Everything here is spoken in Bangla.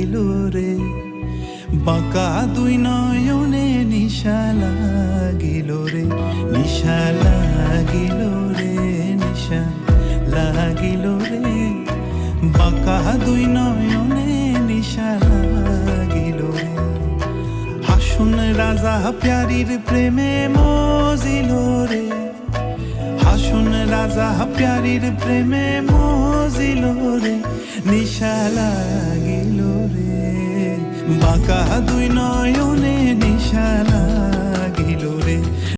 লাগিল রে, বাঁকা দুই নয়নে নিশা লাগিল রে, নিশা লাগিল রে, নিশা লাগিল রে, বাঁকা দুই নয়নে নিশা লাগিল রে। হাসুন রাজা প্যারীর প্রেমে মজিল রে, হাসুন রাজা প্যারীর প্রেমে মজিল রে, নিশা লাগিল রে, বাঁকা দুই নয়নে নিশা লাগিল রে।